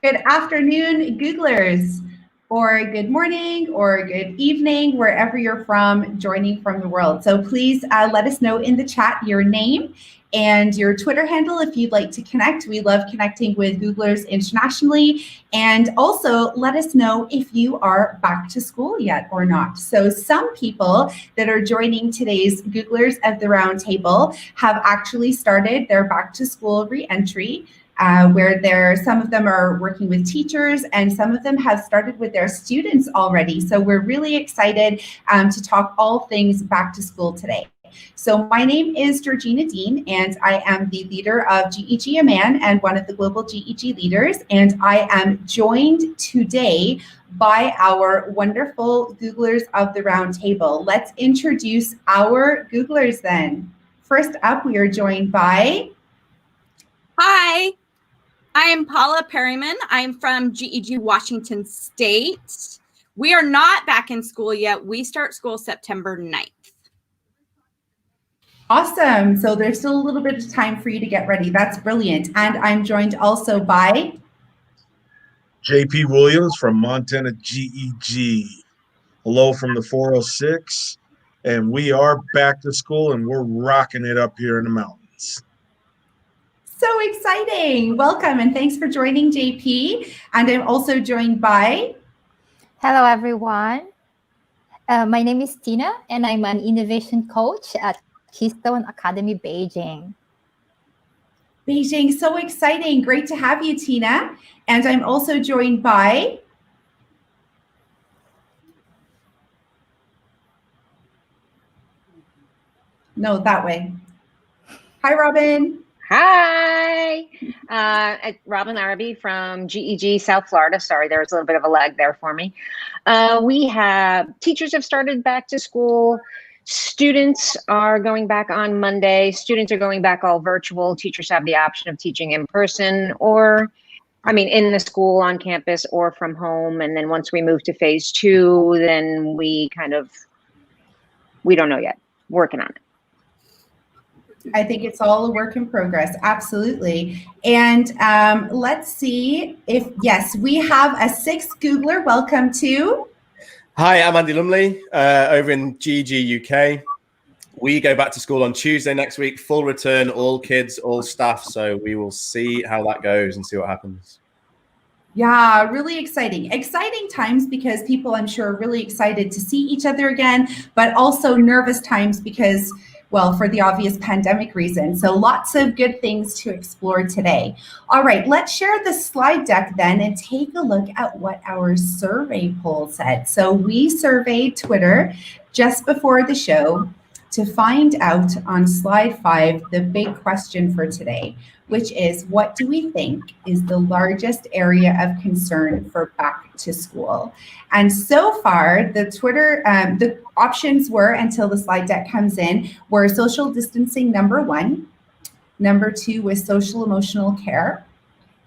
Good afternoon, Googlers, or good morning, or good evening, wherever you're from, joining from the world. So please let us know in the chat your name and your Twitter handle if you'd like to connect. We love connecting with Googlers internationally. And also let us know if you are back to school yet or not. So some people that are joining today's Googlers of the Roundtable have actually started their back to school re-entry. Where some of them are working with teachers and some of them have started with their students already. So we're really excited to talk all things back to school today. So my name is Georgina Dean, and I am the leader of GEG Amman and one of the global GEG leaders. And I am joined today by our wonderful Googlers of the Roundtable. Let's introduce our Googlers then. First up, we are joined by... Hi, I am Paula Perryman. I'm from GEG Washington State. We are not back in school yet. We start school September 9th. Awesome. So there's still a little bit of time for you to get ready. That's brilliant. And I'm joined also by... JP Williams from Montana GEG. Hello from the 406. And we are back to school and we're rocking it up here in the mountains. So exciting. Welcome and thanks for joining, JP. And I'm also joined by... Hello, everyone. My name is Tina, and I'm an innovation coach at Keystone Academy, Beijing. Beijing, so exciting. Great to have you, Tina. And I'm also joined by... No, that way. Hi, Robin. Hi, Robin Arabi from GEG South Florida. Sorry, there was a little bit of a lag there for me. We have teachers have started back to school. Students are going back on Monday. Students are going back all virtual. Teachers have the option of teaching in person or, in the school on campus or from home. And then once we move to phase 2, then we don't know yet. Working on it. I think it's all a work in progress. Absolutely. And let's see if, yes, we have a 6th Googler. Welcome to... Hi, I'm Andy Lumley over in GEG UK. We go back to school on Tuesday next week, full return, all kids, all staff. So we will see how that goes and see what happens. Yeah, really exciting. Exciting times because people, I'm sure, are really excited to see each other again, but also nervous times because... well, for the obvious pandemic reason. So lots of good things to explore today. All right, let's share the slide deck then and take a look at what our survey poll said. So we surveyed Twitter just before the show to find out on slide 5 the big question for today, which is, what do we think is the largest area of concern for back to school? And so far, the Twitter, the options were, until the slide deck comes in, were social distancing, number 1. Number 2 was social emotional care.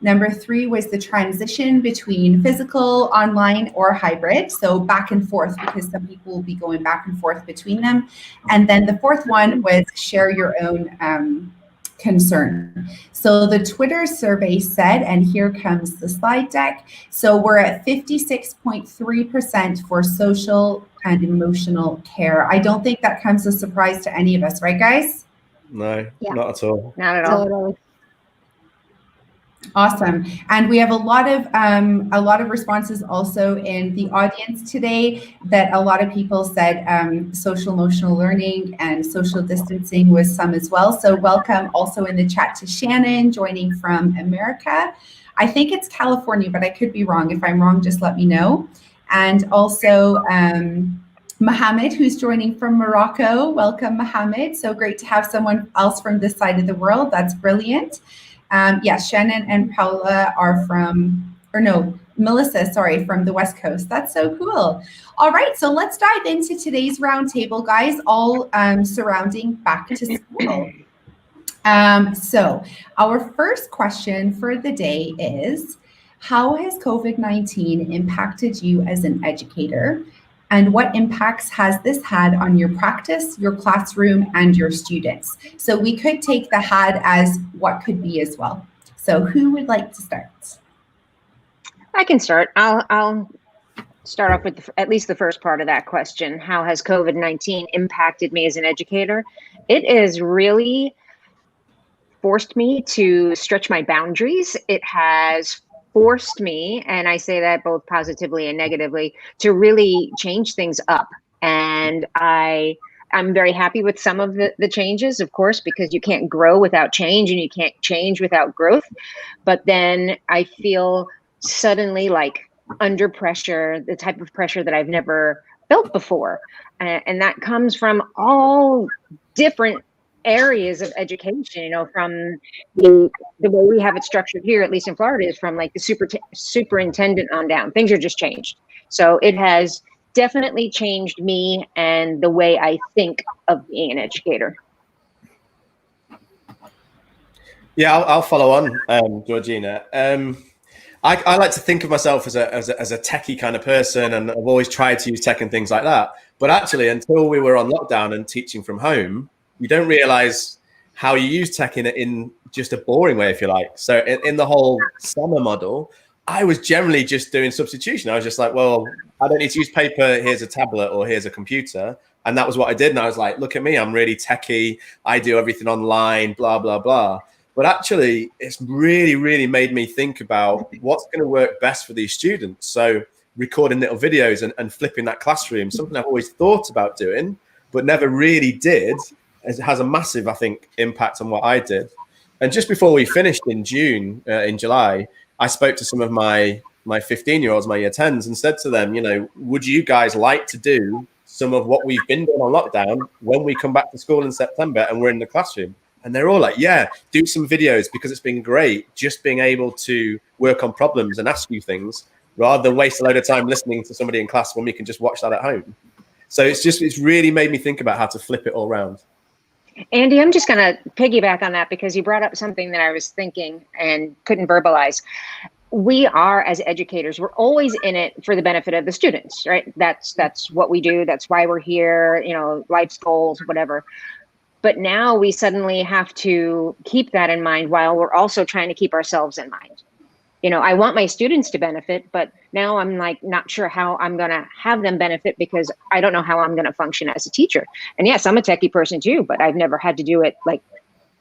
Number 3 was the transition between physical, online, or hybrid. So back and forth, because some people will be going back and forth between them. And then the 4th one was share your own concern. So the Twitter survey said, and here comes the slide deck. So we're at 56.3% for social and emotional care. I don't think that comes as a surprise to any of us, right, guys? No, not at all. Not at all. Totally. Awesome. And we have a lot of responses also in the audience today that a lot of people said social emotional learning and social distancing was some as well. So welcome also in the chat to Shannon joining from America. I think it's California, but I could be wrong. If I'm wrong, just let me know. And also Mohammed, who's joining from Morocco. Welcome, Mohammed. So great to have someone else from this side of the world. That's brilliant. Yes, Shannon and Paula are Melissa, sorry, from the West Coast. That's so cool. All right, so let's dive into today's roundtable, guys, all surrounding back to school. So our first question for the day is, how has COVID-19 impacted you as an educator? And what impacts has this had on your practice, your classroom, and your students? So we could take the had as what could be as well. So who would like to start? I can start. I'll start off with at least the first part of that question. How has COVID-19 impacted me as an educator? It has really forced me to stretch my boundaries. It has forced me, and I say that both positively and negatively, to really change things up. And I'm very happy with some of the changes, of course, because you can't grow without change and you can't change without growth. But then I feel suddenly like under pressure, the type of pressure that I've never felt before. And that comes from all different areas of education, you know, from the way we have it structured here, at least in Florida, is from like the superintendent on down. Things are just changed. So it has definitely changed me and the way I think of being an educator. Yeah, I'll follow on, Georgina. I like to think of myself as a techie kind of person, and I've always tried to use tech and things like that. But actually, until we were on lockdown and teaching from home, you don't realize how you use tech in just a boring way, if you like. So in the whole summer model, I was generally just doing substitution. I was just like, well, I don't need to use paper. Here's a tablet or here's a computer. And that was what I did. And I was like, look at me. I'm really techie. I do everything online, blah, blah, blah. But actually, it's really, really made me think about what's going to work best for these students. So recording little videos and flipping that classroom, something I've always thought about doing, but never really did. It has a massive, I think, impact on what I did. And just before we finished in July, I spoke to some of my 15-year-olds, my year 10s, and said to them, you know, would you guys like to do some of what we've been doing on lockdown when we come back to school in September and we're in the classroom? And they're all like, yeah, do some videos, because it's been great just being able to work on problems and ask you things rather than waste a load of time listening to somebody in class when we can just watch that at home. So it's really made me think about how to flip it all around. Andy, I'm just going to piggyback on that because you brought up something that I was thinking and couldn't verbalize. We are, as educators, we're always in it for the benefit of the students, right? That's what we do. That's why we're here, you know, life's goals, whatever. But now we suddenly have to keep that in mind while we're also trying to keep ourselves in mind. You know, I want my students to benefit, but now I'm like not sure how I'm going to have them benefit because I don't know how I'm going to function as a teacher. And yes, I'm a techie person too, but I've never had to do it like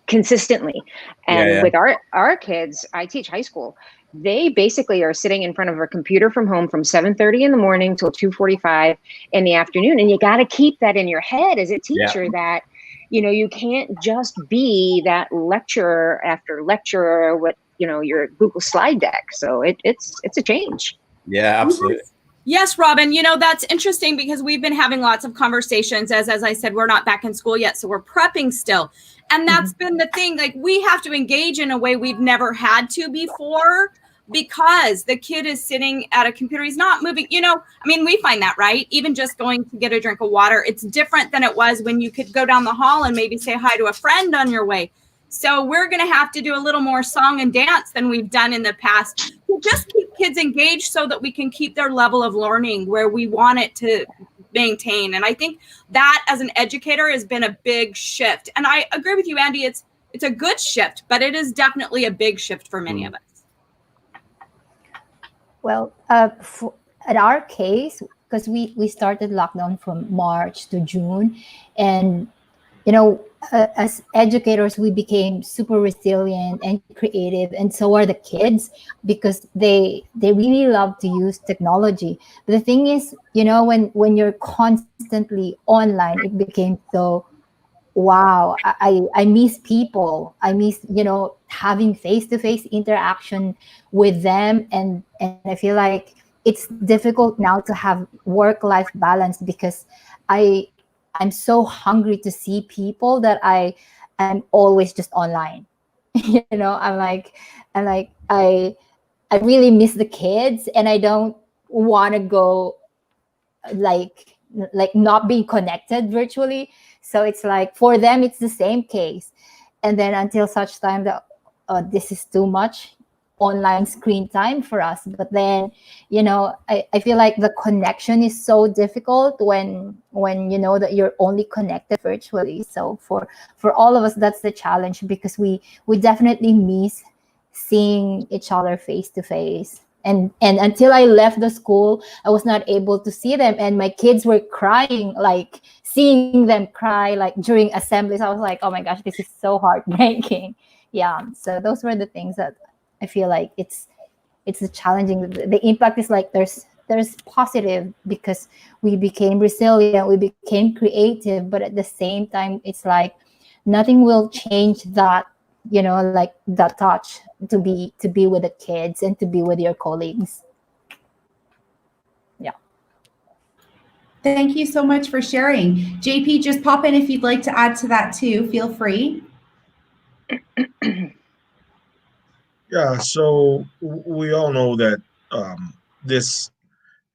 consistently. And with our kids, I teach high school. They basically are sitting in front of a computer from home from 7:30 in the morning till 2:45 in the afternoon. And you got to keep that in your head as a teacher that, you know, you can't just be that lecturer after lecturer with, you know, your Google slide deck. So it's a change. Yeah, absolutely. Yes, Robin, you know, that's interesting because we've been having lots of conversations as I said, we're not back in school yet. So we're prepping still. And that's been the thing, like we have to engage in a way we've never had to before because the kid is sitting at a computer. He's not moving, you know, I mean, we find that, right? Even just going to get a drink of water, it's different than it was when you could go down the hall and maybe say hi to a friend on your way. So we're going to have to do a little more song and dance than we've done in the past to just keep kids engaged so that we can keep their level of learning where we want it to maintain. And I think that as an educator has been a big shift. And I agree with you, Andy, it's a good shift, but it is definitely a big shift for many of us. Well, at our case, because we started lockdown from March to June, and you know, as educators, we became super resilient and creative, and so are the kids because they really love to use technology. But the thing is, you know, when you're constantly online, it became so. Wow, I miss people. I miss, you know, having face-to-face interaction with them. And I feel like it's difficult now to have work-life balance because I'm so hungry to see people that I'm always just online. You know, I really miss the kids and I don't want to go like not being connected virtually. So it's like for them, it's the same case. And then until such time that this is too much online screen time for us. But then, you know, I feel like the connection is so difficult when you know that you're only connected virtually. So for all of us, that's the challenge because we definitely miss seeing each other face to face And until I left the school, I was not able to see them, and my kids were crying, like seeing them cry like during assemblies. I was like, oh my gosh, this is so heartbreaking. Yeah, so those were the things that I feel like it's a challenging. The impact is like there's positive because we became resilient, we became creative, but at the same time it's like nothing will change that, like that touch to be with the kids and to be with your colleagues. Yeah. Thank you so much for sharing. JP, just pop in if you'd like to add to that too. Feel free. Yeah, so we all know that this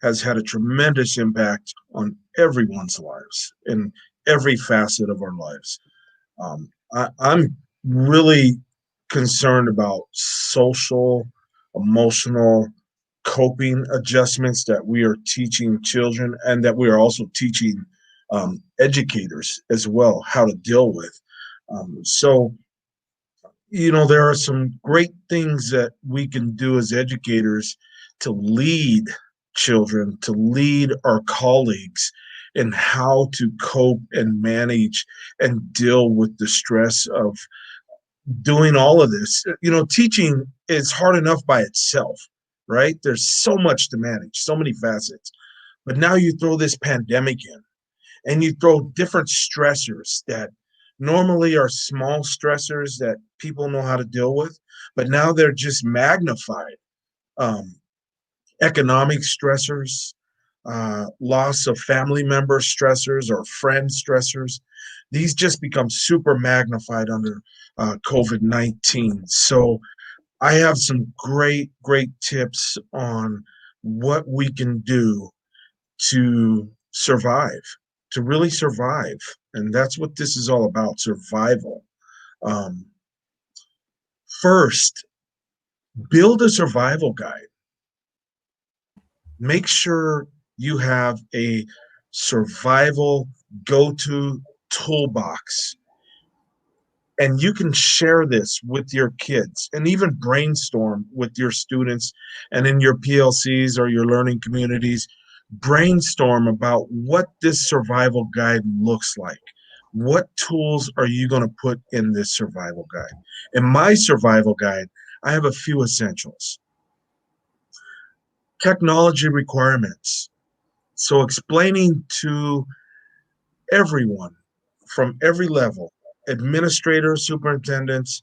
has had a tremendous impact on everyone's lives in every facet of our lives. I'm really concerned about social, emotional coping adjustments that we are teaching children, and that we are also teaching educators as well how to deal with. So, there are some great things that we can do as educators to lead children, to lead our colleagues in how to cope and manage and deal with the stress of doing all of this. Teaching is hard enough by itself, right? There's so much to manage, so many facets. But now you throw this pandemic in, and you throw different stressors that normally are small stressors that people know how to deal with, but now they're just magnified. Economic stressors, loss of family member stressors or friend stressors, these just become super magnified under COVID-19. So I have some great tips on what we can do to survive, to really survive. And that's what this is all about, survival. First, build a survival guide. Make sure you have a survival go-to toolbox. And you can share this with your kids and even brainstorm with your students and in your PLCs or your learning communities. Brainstorm about what this survival guide looks like. What tools are you going to put in this survival guide? In my survival guide, I have a few essentials. Technology requirements. So explaining to everyone from every level, administrators, superintendents,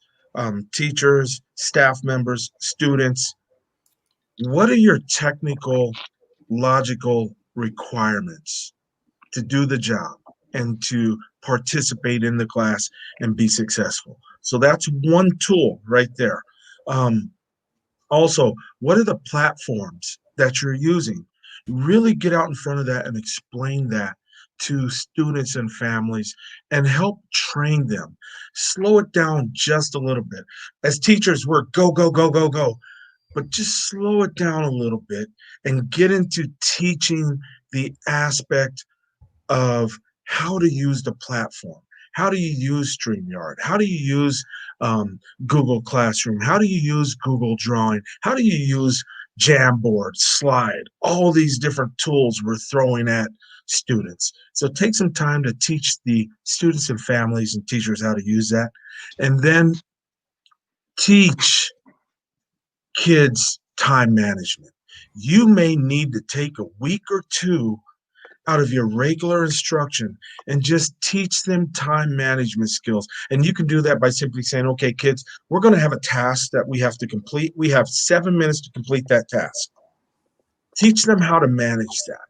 teachers, staff members, students, what are your technical, logical requirements to do the job and to participate in the class and be successful? So that's one tool right there. Also, what are the platforms that you're using? Really get out in front of that and explain that to students and families and help train them. Slow it down just a little bit. As teachers, we're go, go, go, go, go. But just slow it down a little bit and get into teaching the aspect of how to use the platform. How do you use StreamYard? How do you use Google Classroom? How do you use Google Drawing? How do you use Jamboard, Slide? All these different tools we're throwing at students. So take some time to teach the students and families and teachers how to use that. And then teach kids time management. You may need to take a week or two out of your regular instruction and just teach them time management skills. And you can do that by simply saying, okay, kids, we're going to have a task that we have to complete. We have 7 minutes to complete that task. Teach them how to manage that.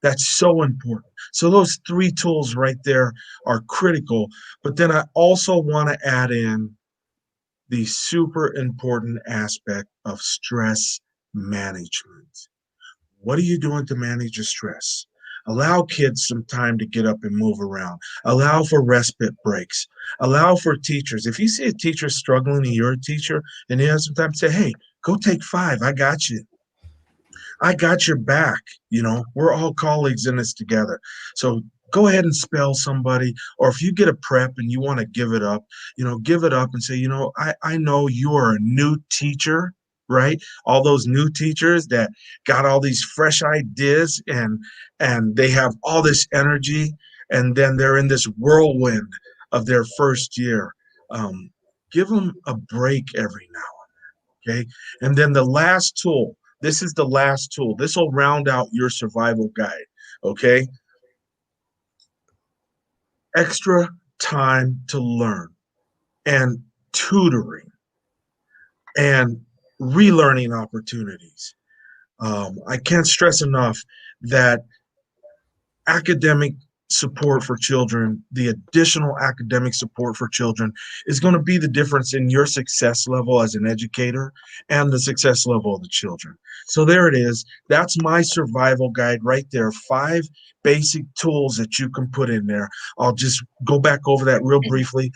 That's so important. So those 3 tools right there are critical. But then I also want to add in the super important aspect of stress management. What are you doing to manage your stress? Allow kids some time to get up and move around. Allow for respite breaks. Allow for teachers. If you see a teacher struggling and you're a teacher and you have some time, say, hey, go take 5. I got you. I got your back. We're all colleagues in this together. So go ahead and spell somebody. Or if you get a prep and you want to give it up, give it up and say, I know you are a new teacher right? All those new teachers that got all these fresh ideas and they have all this energy, and then they're in this whirlwind of their first year. Give them a break every now and then, okay? And then the last tool, this is the last tool. This will round out your survival guide, okay? Extra time to learn and tutoring and relearning opportunities. I can't stress enough that academic support for children, the additional academic support for children, is going to be the difference in your success level as an educator and the success level of the children. So there it is. That's my survival guide right there. 5 basic tools that you can put in there. I'll just go back over that real briefly.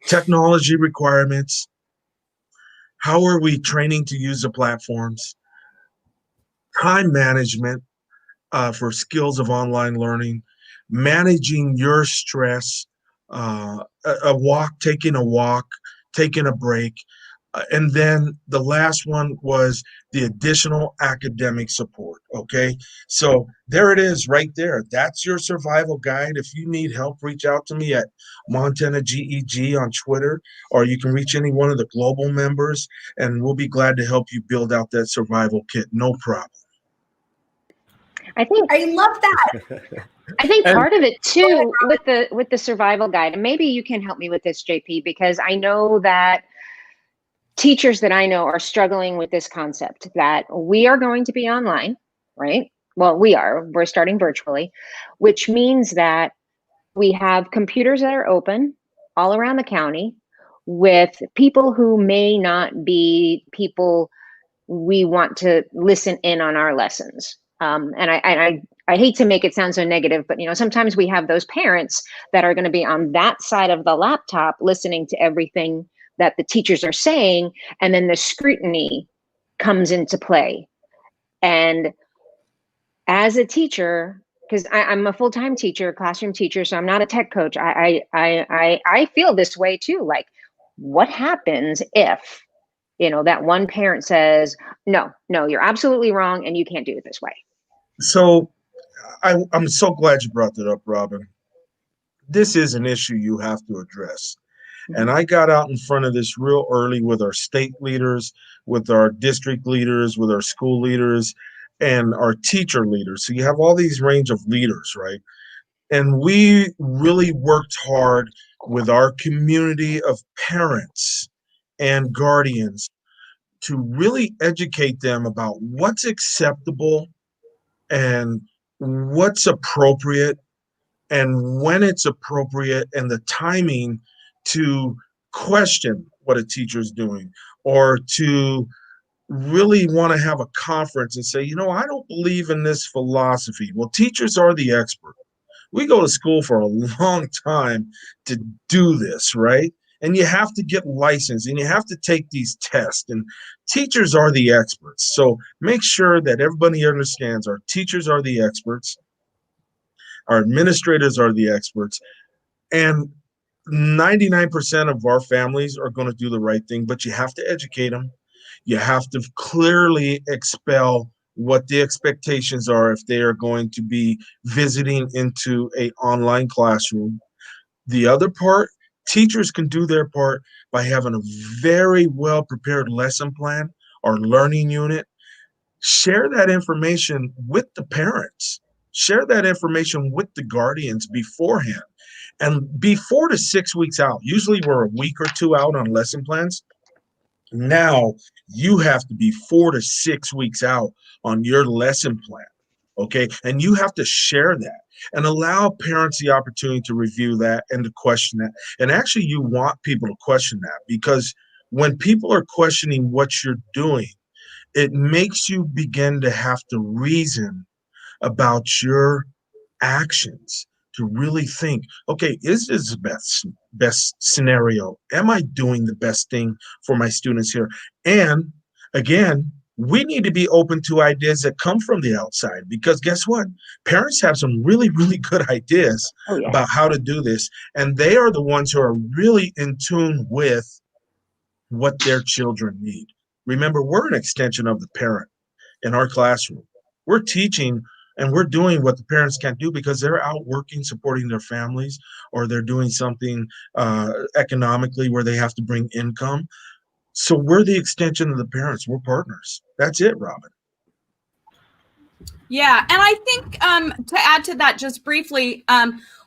Technology requirements. How are we training to use the platforms? Time management for skills of online learning, managing your stress, taking a walk, taking a break. And then the last one was the additional academic support, okay? So there it is right there. That's your survival guide. If you need help, reach out to me at Montana GEG on Twitter, or you can reach any one of the global members, and we'll be glad to help you build out that survival kit. No problem. I think I love that. I think And- part of it too with the survival guide, and maybe you can help me with this, JP, because I know that teachers that I know are struggling with this concept that we are going to be online, right? Well, we're starting virtually, which means that we have computers that are open all around the county with people who may not be people we want to listen in on our lessons. And I hate to make it sound so negative, but sometimes we have those parents that are going to be on that side of the laptop listening to everything that the teachers are saying, and then the scrutiny comes into play. And as a teacher, because I'm a full-time teacher, classroom teacher, so I'm not a tech coach, I feel this way too. Like, what happens if that one parent says, no, you're absolutely wrong, and you can't do it this way? So I'm so glad you brought that up, Robin. This is an issue you have to address. And I got out in front of this real early with our state leaders, with our district leaders, with our school leaders, and our teacher leaders. So you have all these range of leaders, right? And we really worked hard with our community of parents and guardians to really educate them about what's acceptable and what's appropriate and when it's appropriate, and the timing to question what a teacher's doing, or to really want to have a conference and say, I don't believe in this philosophy. Well, teachers are the expert. We go to school for a long time to do this, right? And you have to get licensed and you have to take these tests, and teachers are the experts. So make sure that everybody understands our teachers are the experts, our administrators are the experts, and 99% of our families are going to do the right thing, but you have to educate them. You have to clearly expel what the expectations are if they are going to be visiting into an online classroom. The other part, teachers can do their part by having a very well-prepared lesson plan or learning unit. Share that information with the parents. Share that information with the guardians beforehand. And be 4 to 6 weeks out. Usually we're a week or 2 out on lesson plans. Now you have to be 4 to 6 weeks out on your lesson plan, okay? And you have to share that and allow parents the opportunity to review that and to question that. And actually, you want people to question that, because when people are questioning what you're doing, it makes you begin to have to reason about your actions, to really think, okay, is this the best scenario? Am I doing the best thing for my students here? And again, we need to be open to ideas that come from the outside, because guess what? Parents have some really, really good ideas about how to do this. And they are the ones who are really in tune with what their children need. Remember, we're an extension of the parent in our classroom. We're teaching and we're doing what the parents can't do because they're out working, supporting their families, or they're doing something economically where they have to bring income. So we're the extension of the parents. We're partners. That's it, Robin. Yeah, and I think to add to that just briefly,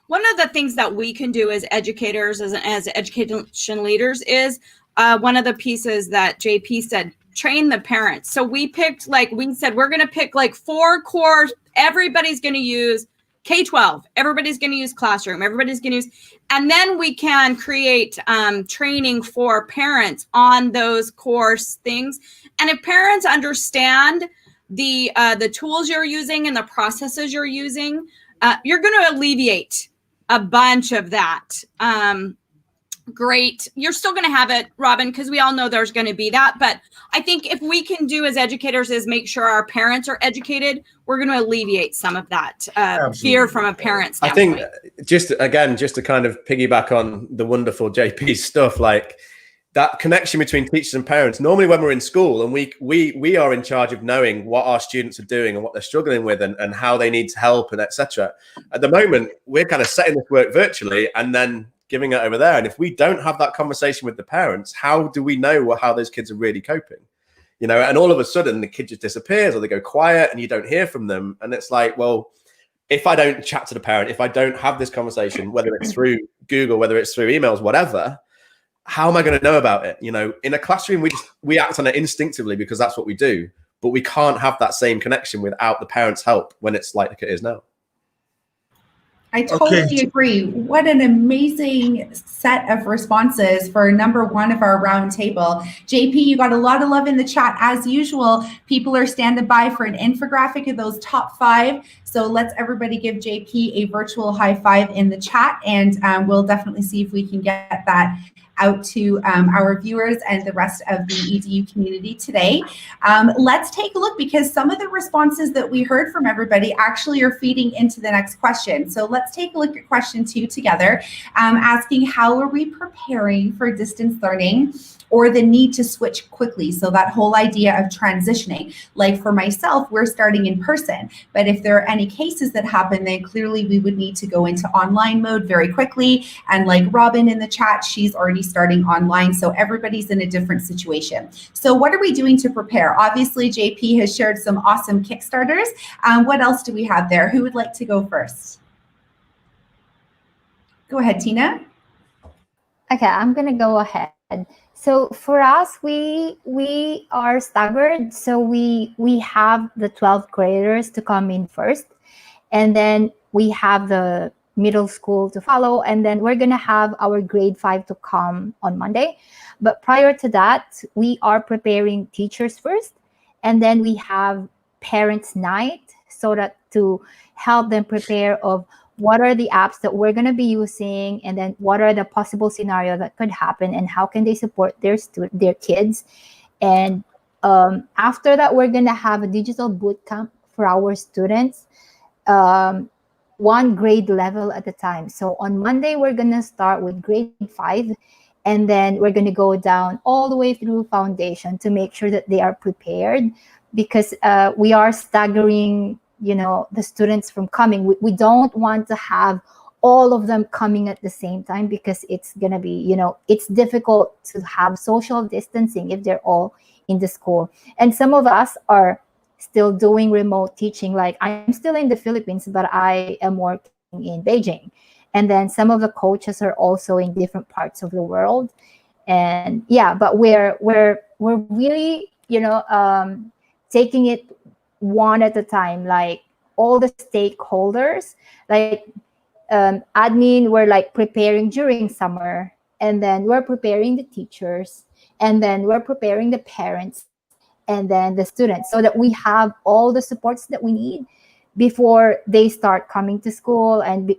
one of the things that we can do as educators, as education leaders, is one of the pieces that JP said, train the parents. So we picked, like we said, we're going to pick like 4 core. Everybody's going to use K-12. Everybody's going to use Classroom. Everybody's going to use, and then we can create training for parents on those course things. And if parents understand the tools you're using and the processes you're using, you're going to alleviate a bunch of that. Great. You're still going to have it, Robin, because we all know there's going to be that. But I think if we can do as educators is make sure our parents are educated, we're going to alleviate some of that fear from a parent standpoint. I think just to kind of piggyback on the wonderful JP stuff, like that connection between teachers and parents. Normally when we're in school and we are in charge of knowing what our students are doing and what they're struggling with and how they need help and etc. At the moment, we're kind of setting this work virtually and then giving it over there. And if we don't have that conversation with the parents, how do we know how those kids are really coping? You know, and all of a sudden the kid just disappears or they go quiet and you don't hear from them. And it's like, well, if I don't chat to the parent, if I don't have this conversation, whether it's through Google, whether it's through emails, whatever, how am I going to know about it? You know, in a classroom, we act on it instinctively because that's what we do, but we can't have that same connection without the parents' help when it's like it is now. I totally agree. What an amazing set of responses for number 1 of our round table. JP, you got a lot of love in the chat as usual. People are standing by for an infographic of those top 5. So let's everybody give JP a virtual high five in the chat, and we'll definitely see if we can get that out to our viewers and the rest of the EDU community today. Let's take a look because some of the responses that we heard from everybody actually are feeding into the next question. So let's take a look at question 2 together, asking how are we preparing for distance learning or the need to switch quickly. So that whole idea of transitioning, like for myself, we're starting in person, but if there are any cases that happen, then clearly we would need to go into online mode very quickly. And like Robin in the chat, she's already starting online. So everybody's in a different situation. So what are we doing to prepare? Obviously, JP has shared some awesome Kickstarters. What else do we have there? Who would like to go first? Go ahead, Tina. Okay, I'm gonna go ahead. So for us, we are staggered. So we have the 12th graders to come in first, and then we have the middle school to follow, and then we're gonna have our grade 5 to come on Monday. But prior to that, we are preparing teachers first, and then we have parents' night so that to help them prepare of what are the apps that we're going to be using, and then what are the possible scenarios that could happen, and how can they support their kids. And after that, we're going to have a digital boot camp for our students, 1 grade level at a time. So on Monday, we're going to start with grade 5, and then we're going to go down all the way through foundation to make sure that they are prepared, because we are staggering the students from coming. We don't want to have all of them coming at the same time, because it's going to be, it's difficult to have social distancing if they're all in the school. And some of us are still doing remote teaching. Like I'm still in the Philippines, but I am working in Beijing. And then some of the coaches are also in different parts of the world. And yeah, but we're really, taking it one at a time, like all the stakeholders, like admin, we're like preparing during summer, and then we're preparing the teachers, and then we're preparing the parents, and then the students, so that we have all the supports that we need before they start coming to school, and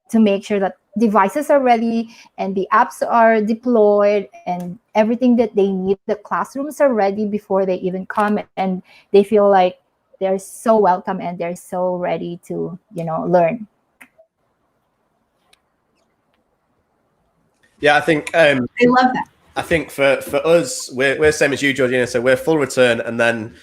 to make sure that devices are ready and the apps are deployed and everything that they need. The classrooms are ready before they even come, and they feel like they're so welcome and they're so ready to, learn. Yeah, I think I love that. I think for us, we're same as you, Georgina. So we're full return, and then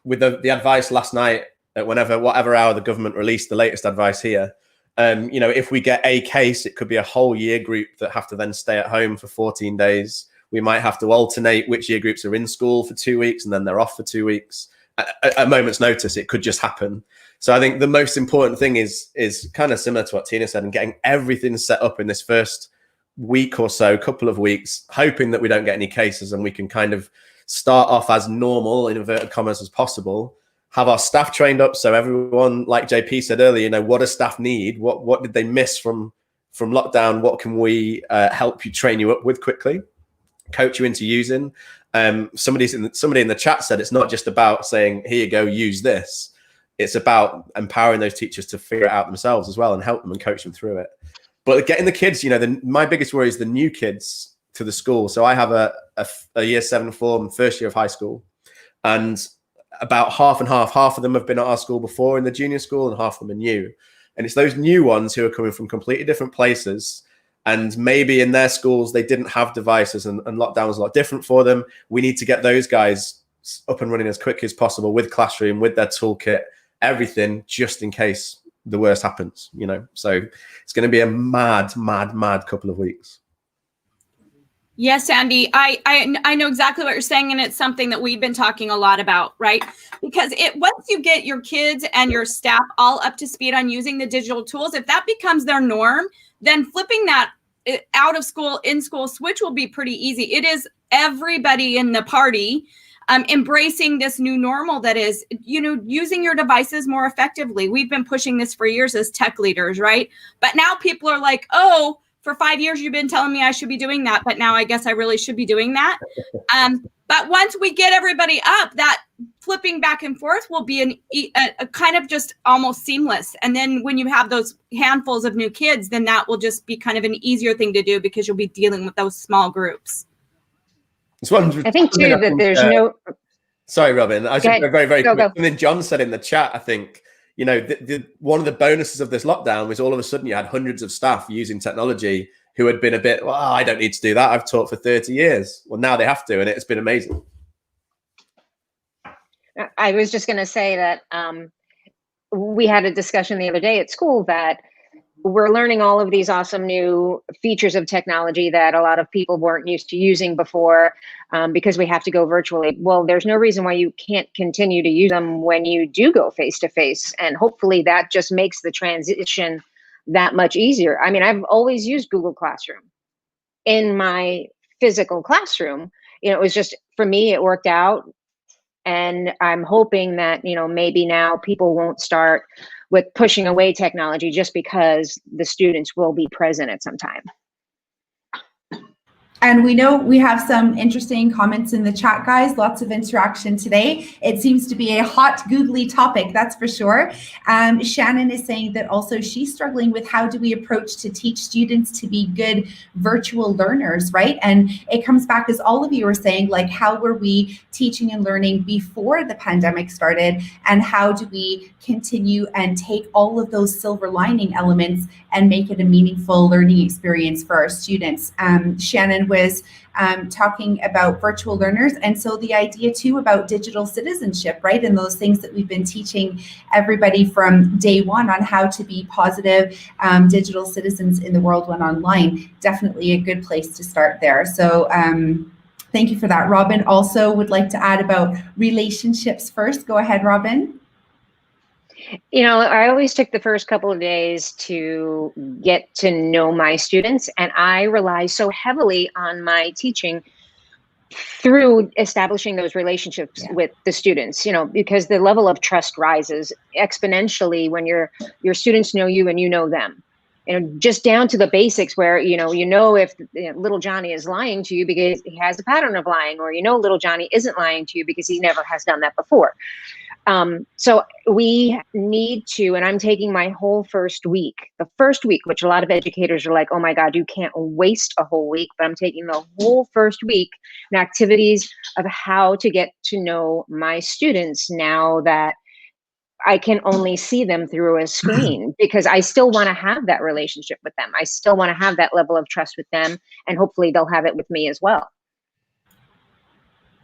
with the advice last night, at whatever hour the government released the latest advice here, you know, if we get a case, it could be a whole year group that have to then stay at home for 14 days. We might have to alternate which year groups are in school for 2 weeks and then they're off for 2 weeks. At a moment's notice, it could just happen. So I think the most important thing is kind of similar to what Tina said, and getting everything set up in this first week or so, couple of weeks, hoping that we don't get any cases and we can kind of start off as normal, in inverted commas, as possible. Have our staff trained up, so everyone, like JP said earlier, you know, what does staff need? What did they miss from lockdown? What can we help you, train you up with quickly, coach you into using? Somebody in the chat said it's not just about saying, here you go, use this. It's about empowering those teachers to figure it out themselves as well and help them and coach them through it. But getting the kids, you know, my biggest worry is the new kids to the school. So I have a year 7 form, first year of high school, and about half and half of them have been at our school before in the junior school and half of them are new. And it's those new ones who are coming from completely different places. And maybe in their schools, they didn't have devices and lockdown was a lot different for them. We need to get those guys up and running as quick as possible with Classroom, with their toolkit, everything, just in case the worst happens, you know. So it's going to be a mad couple of weeks. Yes, Andy, I know exactly what you're saying, and it's something that we've been talking a lot about, right? Because once you get your kids and your staff all up to speed on using the digital tools, if that becomes their norm, then flipping that out of school, in school switch will be pretty easy. It is everybody in the party embracing this new normal that is, you know, using your devices more effectively. We've been pushing this for years as tech leaders, right? But now people are like, oh, for 5 years, you've been telling me I should be doing that, but now I guess I really should be doing that. But once we get everybody up, that flipping back and forth will be a kind of just almost seamless. And then when you have those handfuls of new kids, then that will just be kind of an easier thing to do because you'll be dealing with those small groups. I think too that there's no. Sorry, Robin. I was just very go. quick. And then John said in the chat, I think, you know, one of the bonuses of this lockdown was all of a sudden you had hundreds of staff using technology who had been a bit, well, I don't need to do that. I've taught for 30 years. Well, now they have to, and it's been amazing. I was just going to say that we had a discussion the other day at school that we're learning all of these awesome new features of technology that a lot of people weren't used to using before because we have to go virtually. Well, there's no reason why you can't continue to use them when you do go face to face. And hopefully that just makes the transition that much easier. I mean, I've always used Google Classroom in my physical classroom. You know, it was just, for me, it worked out. And I'm hoping that, you know, maybe now people won't start with pushing away technology just because the students will be present at some time. And we know we have some interesting comments in the chat, guys. Lots of interaction today. It seems to be a hot, googly topic, that's for sure. Shannon is saying that also she's struggling with how do we approach to teach students to be good virtual learners, right? And it comes back, as all of you are saying, like, how were we teaching and learning before the pandemic started? And how do we continue and take all of those silver lining elements and make it a meaningful learning experience for our students? Shannon was talking about virtual learners, and so the idea too about digital citizenship, right? And those things that we've been teaching everybody from day one on how to be positive digital citizens in the world when online. Definitely a good place to start there. So thank you for that. Robin also would like to add about relationships first. Go ahead, Robin. You know, I always took the first couple of days to get to know my students, and I rely so heavily on my teaching through establishing those relationships with the students, you know, because the level of trust rises exponentially when your students know you and you know them. And just down to the basics where, you know if little Johnny is lying to you because he has a pattern of lying, or, little Johnny isn't lying to you because he never has done that before. So we need to, and I'm taking my whole first week, which a lot of educators are like, oh my God, you can't waste a whole week, but I'm taking the whole first week in activities of how to get to know my students now that I can only see them through a screen, because I still want to have that relationship with them. I still want to have that level of trust with them, and hopefully they'll have it with me as well.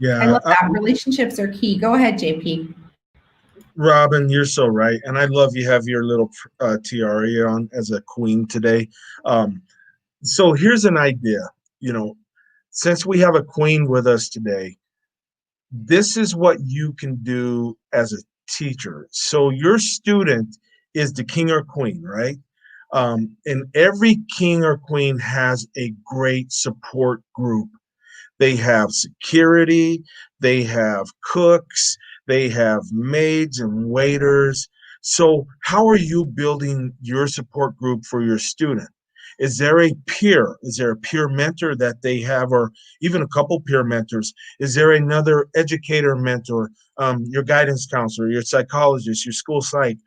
Yeah, I love that. Relationships are key. Go ahead, JP. Robin, you're so right, and I love you have your little tiara on as a queen today. So here's an idea. You know, since we have a queen with us today, this is what you can do as a teacher. So your student is the king or queen, right? And every king or queen has a great support group. They have security, they have cooks, they have maids and waiters. So, how are you building your support group for your student? Is there a peer? Is there a peer mentor that they have, or even a couple peer mentors? Is there another educator mentor, your guidance counselor, your psychologist, your school psych?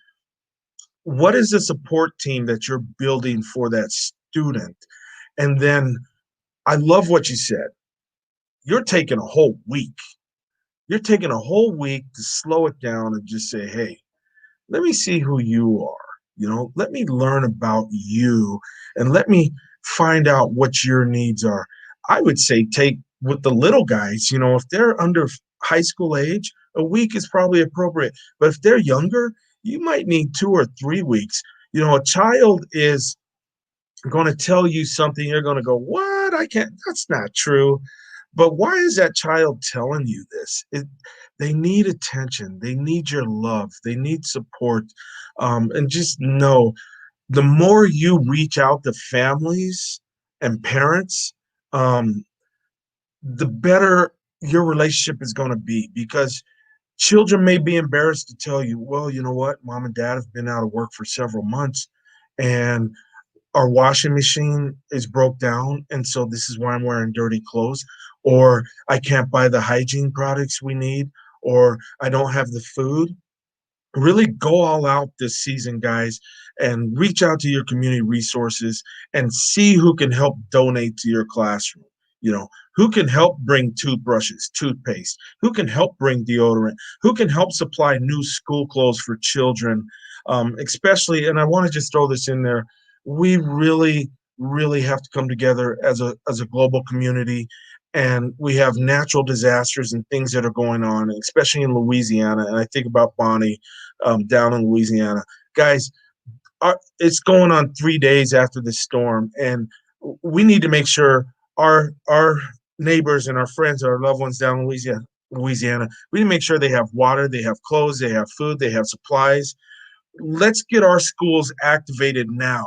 What is the support team that you're building for that student? And then I love what you said. You're taking a whole week. You're taking a whole week to slow it down and just say, hey, let me see who you are. You know, let me learn about you and let me find out what your needs are. I would say take with the little guys, you know, if they're under high school age, a week is probably appropriate. But if they're younger, you might need 2 or 3 weeks. You know, a child is going to tell you something, you're going to go, what? I can't, that's not true. But why is that child telling you this? They need attention. They need your love. They need support. And just know the more you reach out to families and parents, the better your relationship is going to be, because children may be embarrassed to tell you, well, you know what? Mom and dad have been out of work for several months and our washing machine is broke down, and so this is why I'm wearing dirty clothes, or I can't buy the hygiene products we need, or I don't have the food. Really go all out this season, guys, and reach out to your community resources and see who can help donate to your classroom. You know, who can help bring toothbrushes, toothpaste, who can help bring deodorant, who can help supply new school clothes for children, especially, and I want to just throw this in there, we really, really have to come together as a global community. And we have natural disasters and things that are going on, especially in Louisiana. And I think about Bonnie down in Louisiana. Guys, it's going on 3 days after the storm, and we need to make sure our neighbors and our friends, our loved ones down in Louisiana, we need to make sure they have water, they have clothes, they have food, they have supplies. Let's get our schools activated now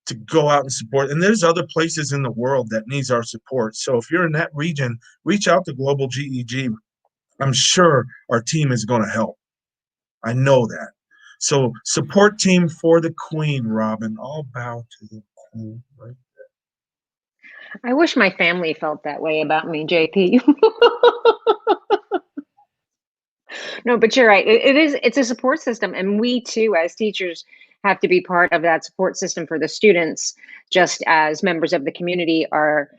to go out and support. And there's other places in the world that needs our support. So if you're in that region, reach out to Global GEG. I'm sure our team is going to help. I know that. So support team for the queen, Robin. All bow to the queen. Right? I wish my family felt that way about me, JP. No, but you're right. It's a support system. And we too, as teachers, have to be part of that support system for the students, just as members of the community are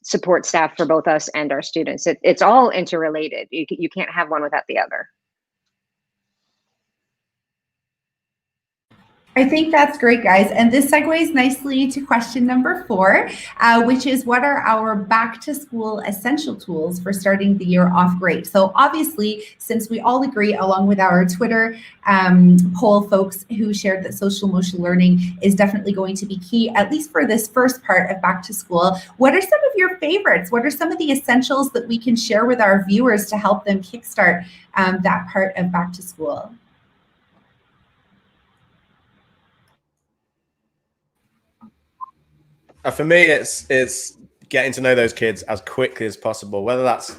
support staff for both us and our students. It's all interrelated. You can't have one without the other. I think that's great, guys. And this segues nicely to question number 4, which is what are our back to school essential tools for starting the year off great? So obviously, since we all agree, along with our Twitter poll folks who shared that social emotional learning is definitely going to be key, at least for this first part of back to school, what are some of your favorites? What are some of the essentials that we can share with our viewers to help them kickstart that part of back to school? For me, it's getting to know those kids as quickly as possible, whether that's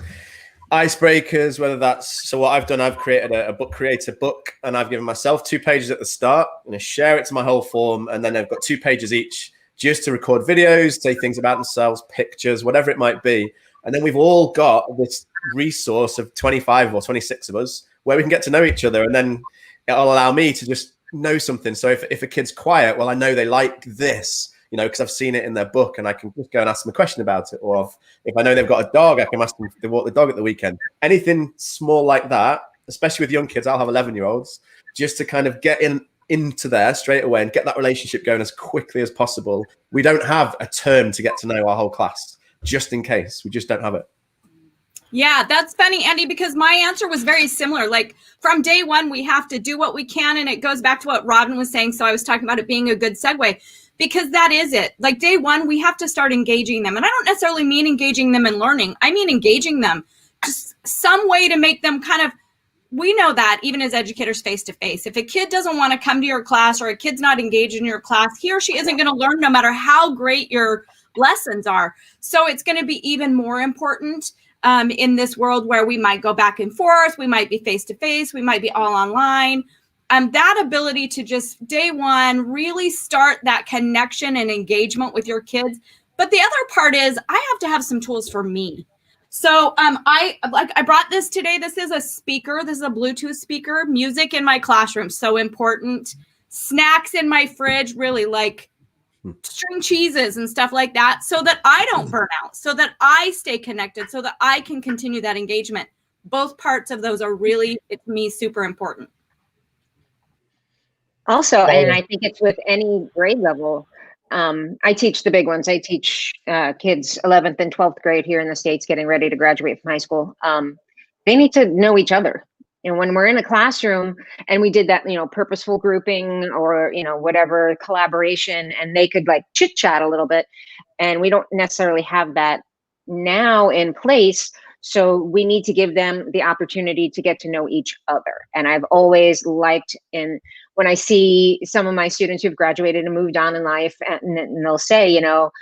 icebreakers, whether that's, so what I've done, I've created a book creator book, and I've given myself 2 pages at the start. I'm going to share it to my whole form, and then I've got 2 pages each just to record videos, say things about themselves, pictures, whatever it might be. And then we've all got this resource of 25 or 26 of us where we can get to know each other, and then it'll allow me to just know something. So if a kid's quiet, well, I know they like this, you know, because I've seen it in their book, and I can just go and ask them a question about it. Or if I know they've got a dog, I can ask them if they walk the dog at the weekend. Anything small like that, especially with young kids, I'll have 11-year-olds, just to kind of get into there straight away and get that relationship going as quickly as possible. We don't have a term to get to know our whole class, just in case. We just don't have it. Yeah, that's funny, Andy, because my answer was very similar. Like from day one, we have to do what we can. And it goes back to what Robin was saying. So I was talking about it being a good segue because that is it. Like day one, we have to start engaging them. And I don't necessarily mean engaging them in learning. I mean engaging them, just some way to make them kind of, we know that even as educators face to face, if a kid doesn't want to come to your class or a kid's not engaged in your class, he or she isn't going to learn no matter how great your lessons are. So it's going to be even more important in this world where we might go back and forth, we might be face to face, we might be all online. That ability to just day one really start that connection and engagement with your kids. But the other part is I have to have some tools for me. So I brought this today. This is a speaker. This is a Bluetooth speaker. Music in my classroom, so important. Snacks in my fridge, really like string cheeses and stuff like that, so that I don't burn out, so that I stay connected, so that I can continue that engagement. Both parts of those are really, to me, super important. Also, and I think it's with any grade level. I teach the big ones. I teach kids 11th and 12th grade here in the States getting ready to graduate from high school. They need to know each other. And when we're in a classroom and we did that, purposeful grouping or, whatever collaboration, and they could like chit chat a little bit, and we don't necessarily have that now in place. So we need to give them the opportunity to get to know each other. And I've always liked when I see some of my students who've graduated and moved on in life, and they'll say,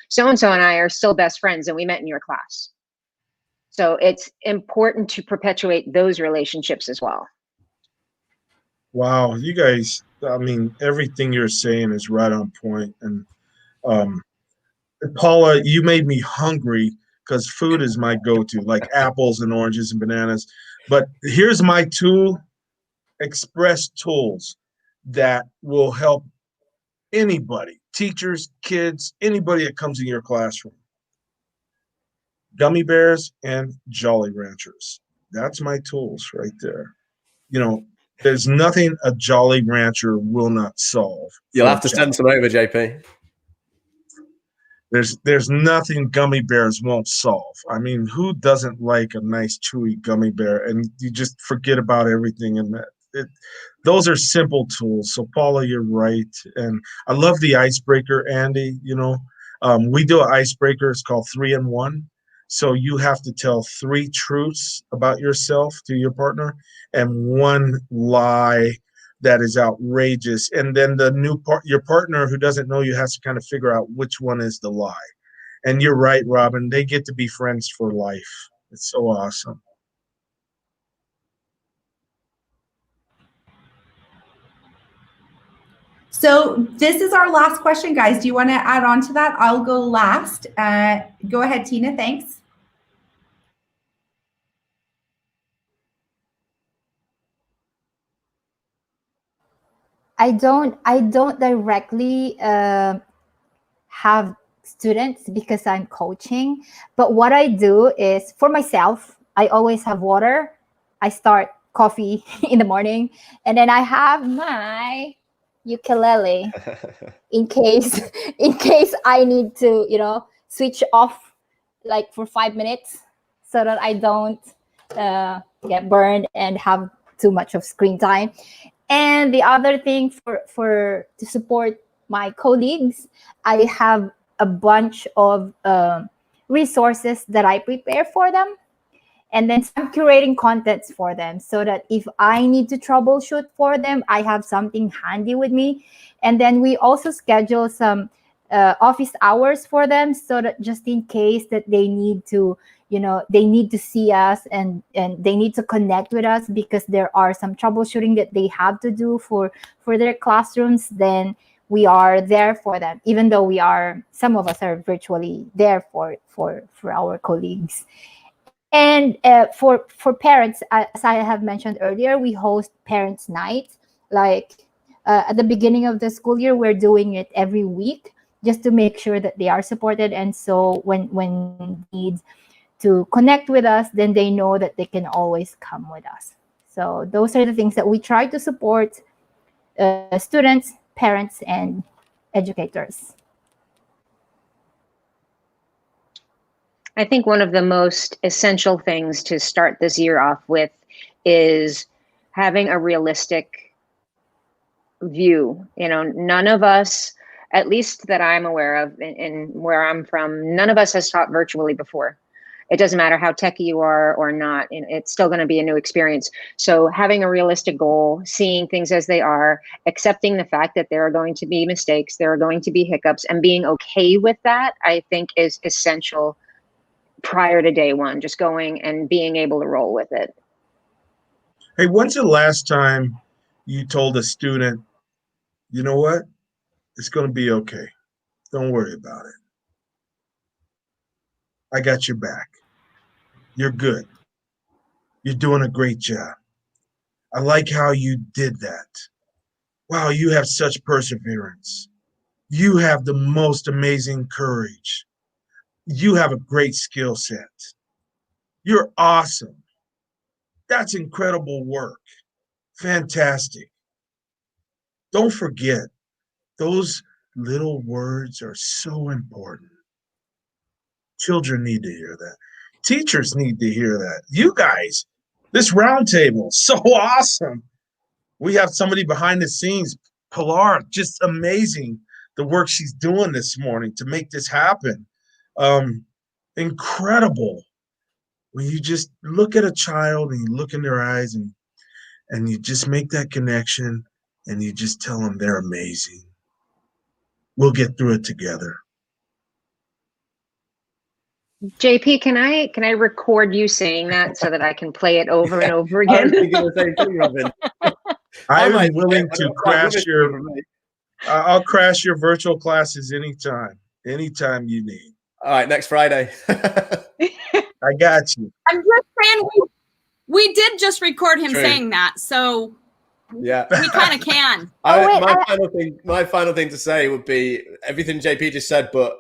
so-and-so and I are still best friends and we met in your class. So it's important to perpetuate those relationships as well. Wow, you guys, I mean, everything you're saying is right on point. And Paula, you made me hungry because food is my go-to, like apples and oranges and bananas. But here's my two express tools that will help anybody, teachers, kids, anybody that comes in your classroom. Gummy bears and Jolly Ranchers. That's my tools right there. There's nothing a Jolly Rancher will not solve. You'll have to send some over, JP. There's nothing gummy bears won't solve. I mean, who doesn't like a nice chewy gummy bear? And you just forget about everything in that. Those are simple tools. So Paula, you're right. And I love the icebreaker, Andy. We do an icebreaker. It's called 3-in-1. So you have to tell 3 truths about yourself to your partner and 1 lie that is outrageous. And then your partner who doesn't know you has to kind of figure out which one is the lie. And you're right, Robin. They get to be friends for life. It's so awesome. So this is our last question, guys. Do you want to add on to that? I'll go last. Go ahead, Tina. Thanks. I don't directly have students because I'm coaching, but what I do is for myself, I always have water. I start coffee in the morning, and then I have my ukulele in case I need to switch off like for 5 minutes so that I don't get burned and have too much of screen time. And the other thing to support my colleagues, I have a bunch of resources that I prepare for them. And then I'm curating contents for them so that if I need to troubleshoot for them, I have something handy with me. And then we also schedule some office hours for them so that just in case that they need to see us and they need to connect with us because there are some troubleshooting that they have to do for their classrooms, then we are there for them, even though some of us are virtually there for our colleagues. And for parents, as I have mentioned earlier, we host Parents' Night. Like at the beginning of the school year, we're doing it every week just to make sure that they are supported. And so when needs to connect with us, then they know that they can always come with us. So those are the things that we try to support students, parents, and educators. I think one of the most essential things to start this year off with is having a realistic view. You know, none of us, at least that I'm aware of and where I'm from, none of us has taught virtually before. It doesn't matter how techy you are or not, it's still going to be a new experience. So having a realistic goal, seeing things as they are, accepting the fact that there are going to be mistakes, there are going to be hiccups, and being okay with that, I think is essential prior to day one, just going and being able to roll with it. Hey, when's the last time you told a student, you know what? It's going to be okay. Don't worry about it. I got your back. You're good. You're doing a great job. I like how you did that. Wow, you have such perseverance. You have the most amazing courage. You have a great skill set. You're awesome. That's incredible work. Fantastic. Don't forget, those little words are so important. Children need to hear that. Teachers need to hear that. You guys, this roundtable, so awesome. We have somebody behind the scenes, Pilar, just amazing the work she's doing this morning to make this happen. Incredible. When you just look at a child and you look in their eyes and you just make that connection and you just tell them they're amazing. We'll get through it together. JP, can I record you saying that so that I can play it over and over I was again? thinking the same thing, Robin. I'm willing to crash your. I'll crash your virtual classes anytime you need. All right, next Friday. I got you. I'm just saying we did just record him True. saying that, so Yeah. we kind of can. My final thing to say would be everything JP just said, but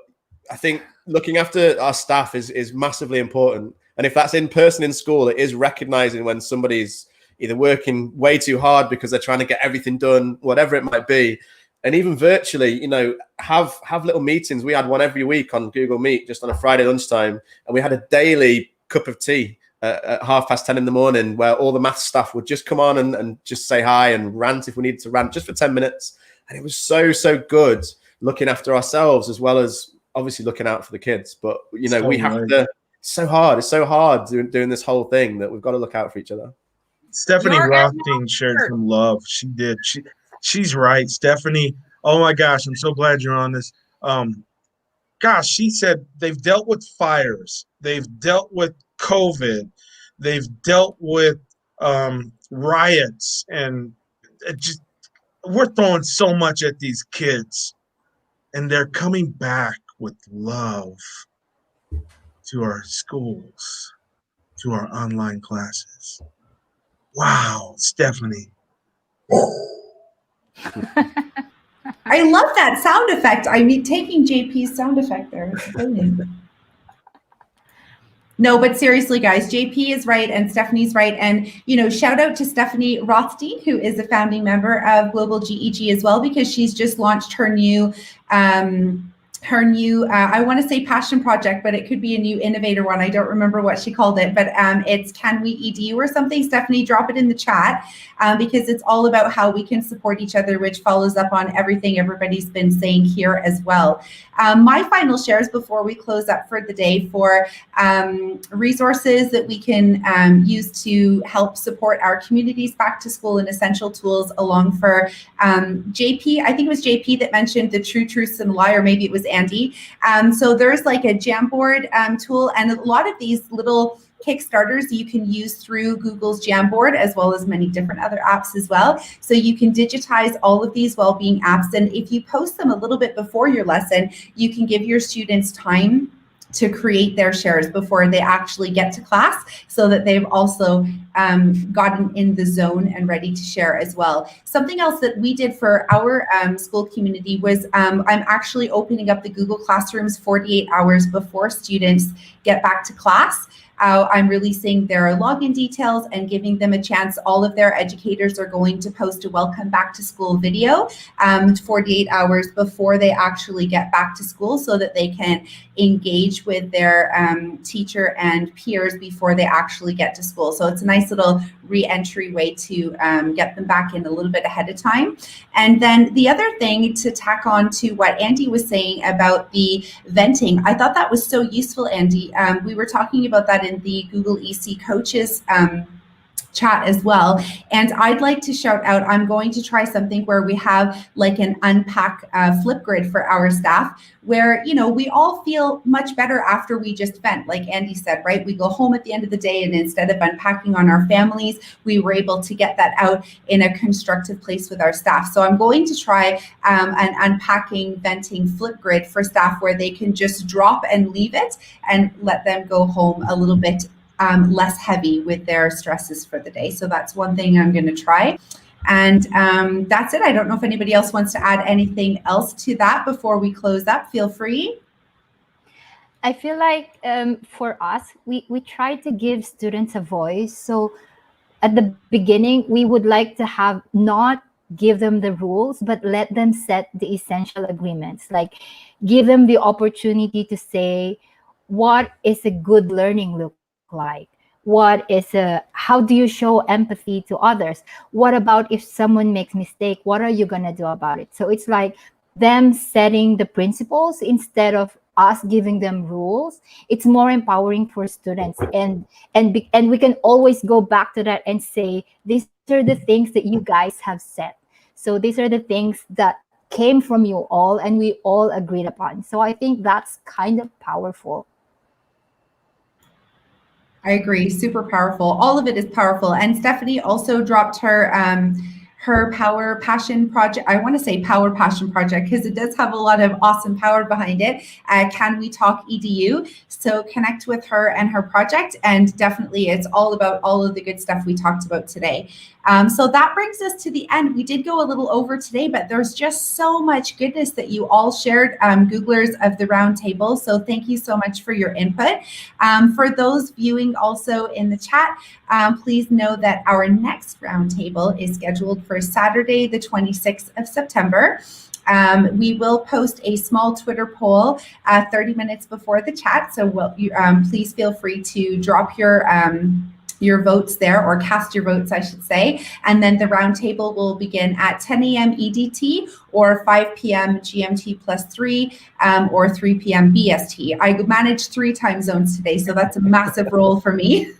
I think looking after our staff is massively important. And if that's in person in school, it is recognizing when somebody's either working way too hard because they're trying to get everything done, whatever it might be. And even virtually, have little meetings. We had one every week on Google Meet, just on a Friday lunchtime. And we had a daily cup of tea at 10:30 in the morning where all the math staff would just come on and just say hi and rant if we needed to rant just for 10 minutes. And it was so good looking after ourselves as well as obviously looking out for the kids. But, we have to, it's so hard doing this whole thing that we've got to look out for each other. Stephanie Rothstein shared some love. She did. She's right. Stephanie, oh my gosh, I'm so glad you're on this. Gosh, she said they've dealt with fires. They've dealt with COVID. They've dealt with riots. And we're throwing so much at these kids. And they're coming back with love to our schools, to our online classes. Wow, Stephanie. I love that sound effect. I mean, taking JP's sound effect there. It's brilliant. No, but seriously, guys, JP is right and Stephanie's right. And, shout out to Stephanie Rothstein, who is a founding member of Global GEG as well, because she's just launched her new I want to say passion project, but it could be a new innovator one. I don't remember what she called it, but it's Can We EDU or something. Stephanie, drop it in the chat because it's all about how we can support each other, which follows up on everything everybody's been saying here as well. My final shares before we close up for the day for resources that we can use to help support our communities back to school and essential tools along for JP. I think it was JP that mentioned the True Truths and Lie, or maybe it was Andy. So there's like a Jamboard tool, and a lot of these little Kickstarters you can use through Google's Jamboard, as well as many different other apps as well. So you can digitize all of these wellbeing apps. And if you post them a little bit before your lesson, you can give your students time to create their shares before they actually get to class, so that they've also gotten in the zone and ready to share as well. Something else that we did for our school community was I'm actually opening up the Google Classrooms 48 hours before students get back to class. I'm releasing their login details and giving them a chance. All of their educators are going to post a welcome back to school video 48 hours before they actually get back to school, so that they can engage with their teacher and peers before they actually get to school. So it's a nice little re-entry way to get them back in a little bit ahead of time. And then the other thing, to tack on to what Andy was saying about the venting, I thought that was so useful, Andy. We were talking about that in the Google EC Coaches chat as well. And I'd like to shout out, I'm going to try something where we have like an unpack Flipgrid for our staff, where, you know, we all feel much better after we just vent, like Andy said, right? We go home at the end of the day, and instead of unpacking on our families, we were able to get that out in a constructive place with our staff. So I'm going to try an unpacking, venting Flipgrid for staff, where they can just drop and leave it and let them go home a little bit less heavy with their stresses for the day. So that's one thing I'm going to try. And that's it. I don't know if anybody else wants to add anything else to that before we close up. Feel free. I feel like for us, we try to give students a voice. So at the beginning, we would like to have not give them the rules, but let them set the essential agreements. Like, give them the opportunity to say, what is a good learning look like? How do you show empathy to others? What about if someone makes mistake? What are you gonna do about it? So it's like them setting the principles instead of us giving them rules. It's more empowering for students, and we can always go back to that and say, these are the things that you guys have said. So these are the things that came from you all, and we all agreed upon. So I think that's kind of powerful. I agree. Super powerful. All of it is powerful. And Stephanie also dropped her her Power Passion project. I want to say Power Passion project because it does have a lot of awesome power behind it. Can We Talk EDU? So connect with her and her project. And definitely it's all about all of the good stuff we talked about today. So that brings us to the end. We did go a little over today, but there's just so much goodness that you all shared, Googlers of the Roundtable. So thank you so much for your input. For those viewing also in the chat, please know that our next roundtable is scheduled for Saturday, the 26th of September. We will post a small Twitter poll 30 minutes before the chat. So please feel free to drop your votes there, or cast your votes, I should say. And then the roundtable will begin at 10 a.m. EDT or 5 p.m. GMT +3 or 3 p.m. BST. I manage 3 time zones today, so that's a massive role for me.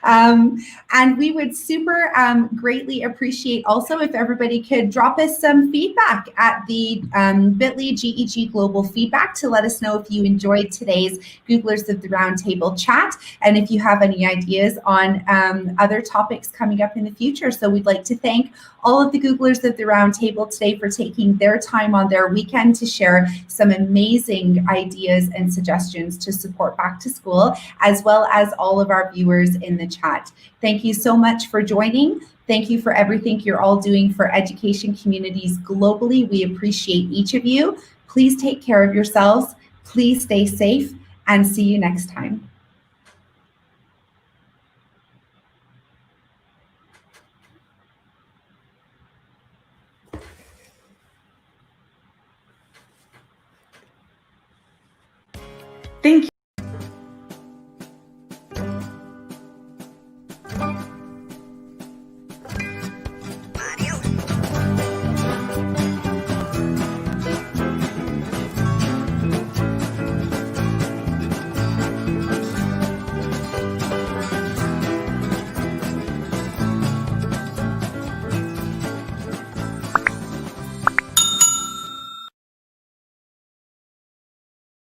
And we would super greatly appreciate also if everybody could drop us some feedback at the bit.ly GEG Global Feedback to let us know if you enjoyed today's Googlers of the Roundtable chat, and if you have any ideas on other topics coming up in the future. So we'd like to thank all of the Googlers of the Roundtable today for taking their time on their weekend to share some amazing ideas and suggestions to support back to school, as well as all of our viewers in the chat. Thank you so much for joining. Thank you for everything you're all doing for education communities globally. We appreciate each of you. Please take care of yourselves. Please stay safe, and see you next time. Thank you.